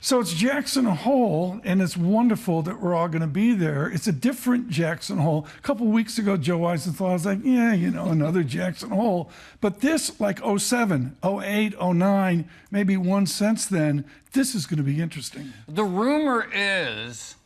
So it's Jackson Hole, and it's wonderful that we're all going to be there. It's a different Jackson Hole. A couple of weeks ago, Joe Weisenthal was like, yeah, you know, another Jackson Hole. But this, like 07, 08, 09, maybe one since then, this is going to be interesting. The rumor is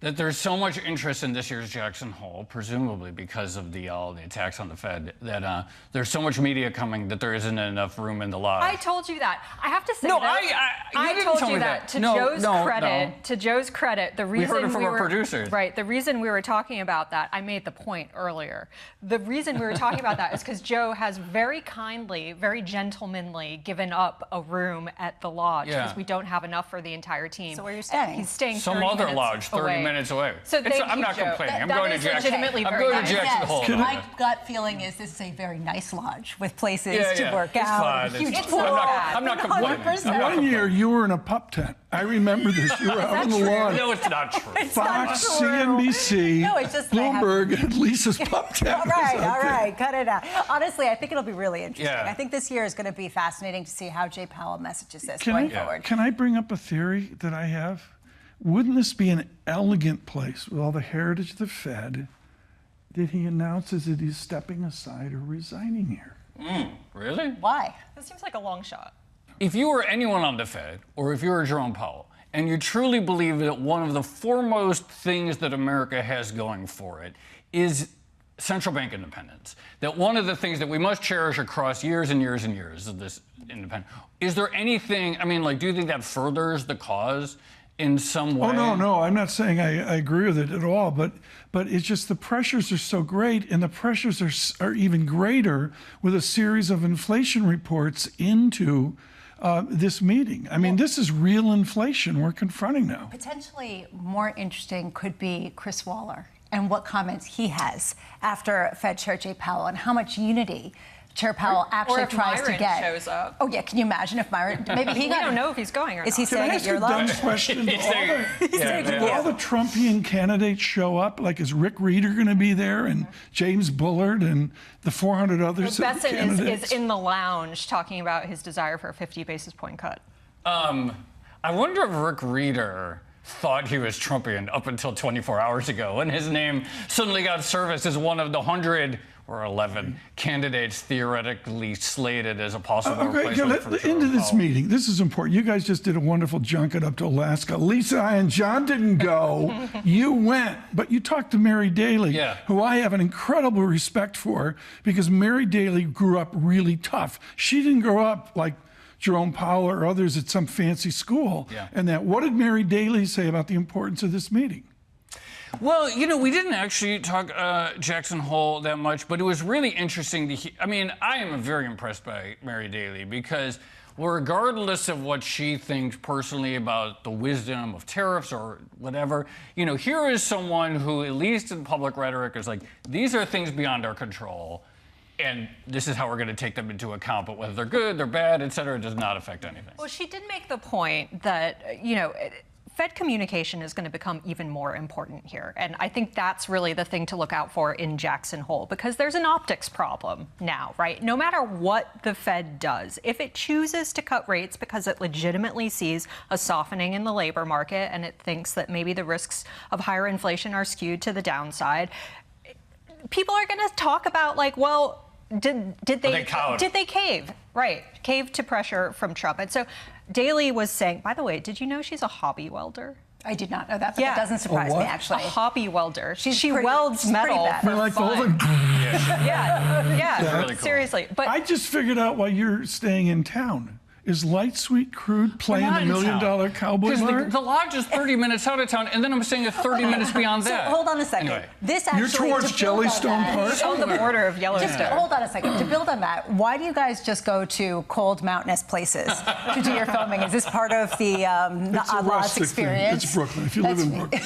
that there's so much interest in this year's Jackson Hole, presumably because of the attacks on the Fed, that there's so much media coming that there isn't enough room in the lodge. I told you that. I have to say no, that. I told you that. To Joe's credit, to Joe's credit, the reason we heard it from our producers. Right. The reason we were talking about that, I made the point earlier. The reason we were talking about that is because Joe has very kindly, very gentlemanly given up a room at the lodge because we don't have enough for the entire team. So where are you staying? He's staying some other lodge, 30 minutes away. So I'm not complaining. I'm going to Jackson. I'm going to Jackson Hole. My gut feeling is this is a very nice lodge with places to work out. Huge pool. I'm not complaining. One year you were in a pup tent. I remember this. You were out on the lawn. No, it's not true. Fox, CNBC, Bloomberg, and Lisa's pup tent. All right, cut it out. Honestly, I think it'll be really interesting. I think this year is going to be fascinating to see how Jay Powell messages this going forward. Can I bring up a theory that I have? Wouldn't this be an elegant place with all the heritage of the Fed that he announces that he's stepping aside or resigning here? Really? Why? That seems like a long shot. If you were anyone on the Fed, or if you were Jerome Powell, and you truly believe that one of the foremost things that America has going for it is central bank independence, that one of the things that we must cherish across years and years and years of this independence, is there anything, I mean, like, do you think that furthers the cause in some way? Oh, no, I'm not saying I agree with it at all, but it's just the pressures are so great, and the pressures are even greater with a series of inflation reports into this meeting. I mean, this is real inflation we're confronting now. Potentially more interesting could be Chris Waller and what comments he has after Fed Chair Jay Powell and how much unity Chair Powell actually tries to get. Shows up. Oh yeah, can you imagine if Myron? Maybe he don't know if he's going or not. Is he staying at your lodge? Question. He's all the Trumpian candidates show up. Like, is Rick Reeder going to be there, and James Bullard, and the 400 others? Besson is in the lounge talking about his desire for a 50 basis point cut. I wonder if Rick Reeder thought he was Trumpian up until 24 hours ago, when his name suddenly got serviced as one of the 100 or 11 candidates theoretically slated as a possible replacement for Jerome into this Powell. meeting. This is important. You guys just did a wonderful junket up to Alaska. Lisa and John didn't go. You went, but you talked to Mary Daly, who I have an incredible respect for, because Mary Daly grew up really tough. She didn't grow up like Jerome Powell or others at some fancy school. And what did Mary Daly say about the importance of this meeting? Well, you know, we didn't actually talk Jackson Hole that much, but it was really interesting to hear. I mean, I am very impressed by Mary Daly, because regardless of what she thinks personally about the wisdom of tariffs or whatever, you know, here is someone who, at least in public rhetoric, is like, these are things beyond our control, and this is how we're going to take them into account. But whether they're good, they're bad, et cetera, it does not affect anything. Well, she did make the point that, you know, Fed communication is going to become even more important here. And I think that's really the thing to look out for in Jackson Hole, because there's an optics problem now, right? No matter what the Fed does, if it chooses to cut rates because it legitimately sees a softening in the labor market and it thinks that maybe the risks of higher inflation are skewed to the downside, people are going to talk about, like, well, did they cave? Right, cave to pressure from Trump. And so Daly was saying, by the way, did you know she's a hobby welder? I did not know that, but that doesn't surprise me, actually. A hobby welder. She welds metal for like fun. Really cool. Seriously. But I just figured out why you're staying in town. Is Light Sweet Crude playing the $1 Million Cowboy Bar? The lodge is 30 minutes out of town, and then I'm staying 30 minutes beyond that. So hold on a second. Anyway. This actually, you're towards Jellystone Park? It's on the border of Yellowstone. Hold on a second. To build on that, why do you guys just go to cold, mountainous places to do your filming? Is this part of the Odd Lots experience? It's Brooklyn. If you live in Brooklyn.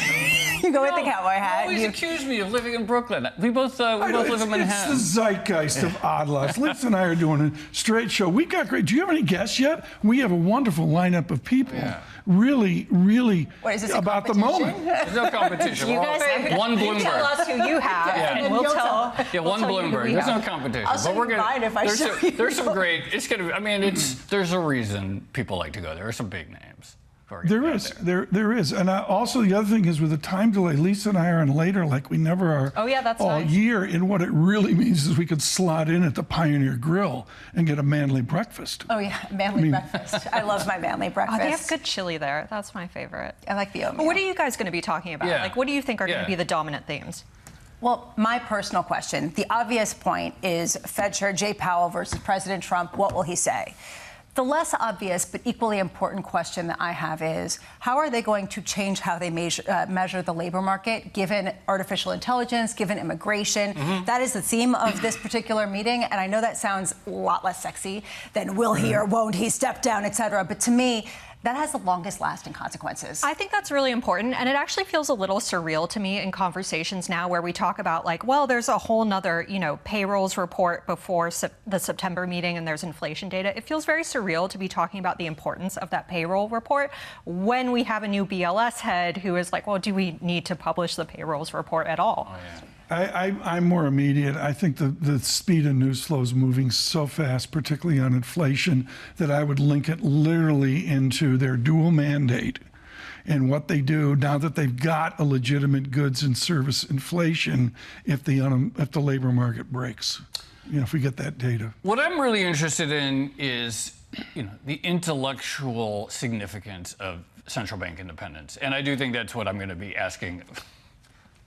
You go with the cowboy hat. You always accuse me of living in Brooklyn. We both live in Manhattan. It's the zeitgeist of Odd Lots. Lisa and I are doing a straight show. We got great. Do you have any guests yet? We have a wonderful lineup of people. Really what, is this about the moment. There's no competition. You guys one Bloomberg. Tell us who you have, and we'll tell. One Bloomberg. There's no competition. I'll show you mine if I show you. There's some great. It's gonna. I mean, there's a reason people like to go there. There's some big names. There is. And also the other thing is with the time delay, Lisa and I are on later like we never are all year. And what it really means is we could slot in at the Pioneer Grill and get a manly breakfast. Oh, yeah, manly breakfast. I love my manly breakfast. Oh, they have good chili there. That's my favorite. I like the oatmeal. What are you guys going to be talking about? Like, what do you think are going to be the dominant themes? Well, my personal question, the obvious point is Fed Chair Jay Powell versus President Trump. What will he say? The less obvious but equally important question that I have is, how are they going to change how they measure the labor market, given artificial intelligence, given immigration? That is the theme of this particular meeting, and I know that sounds a lot less sexy than will he or won't he step down, et cetera, but to me, that has the longest lasting consequences. I think that's really important. And it actually feels a little surreal to me in conversations now where we talk about like, well, there's a whole nother, payrolls report before the September meeting and there's inflation data. It feels very surreal to be talking about the importance of that payroll report when we have a new BLS head who is like, well, do we need to publish the payrolls report at all? Oh, yeah. I'm more immediate. I think the speed of news flow is moving so fast, particularly on inflation, that I would link it literally into their dual mandate and what they do now that they've got a legitimate goods and service inflation if the labor market breaks. If we get that data. What I'm really interested in is, the intellectual significance of central bank independence, and I do think that's what I'm going to be asking.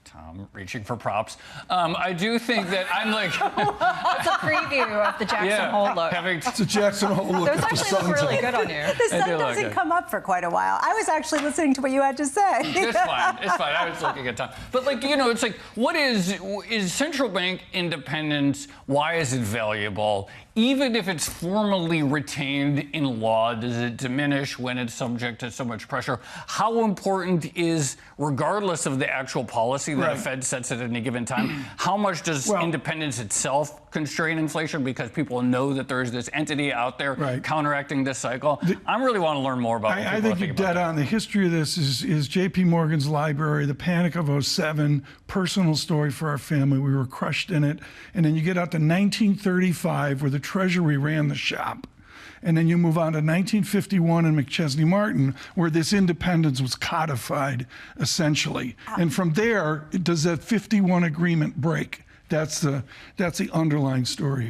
Tom, reaching for props. I do think that I'm like... That's a preview of the Jackson Hole look. It's a Jackson Hole look. Those actually look really good on you. The sun doesn't come up for quite a while. I was actually listening to what you had to say. It's fine. It's fine. I was looking at Tom. But it's like, what is central bank independence? Why is it valuable? Even if it's formally retained in law, does it diminish when it's subject to so much pressure? How important is, regardless of the actual policy that a Fed sets at any given time, how much does independence itself constrain inflation because people know that there's this entity out there counteracting this cycle? I really want to learn more about it. I think you're dead on. The history of this is J.P. Morgan's library, the panic of '07, personal story for our family. We were crushed in it. And then you get out to 1935 where the Treasury ran the shop. And then you move on to 1951 and McChesney Martin, where this independence was codified, essentially. And from there, does that 51 agreement break? That's the underlying story.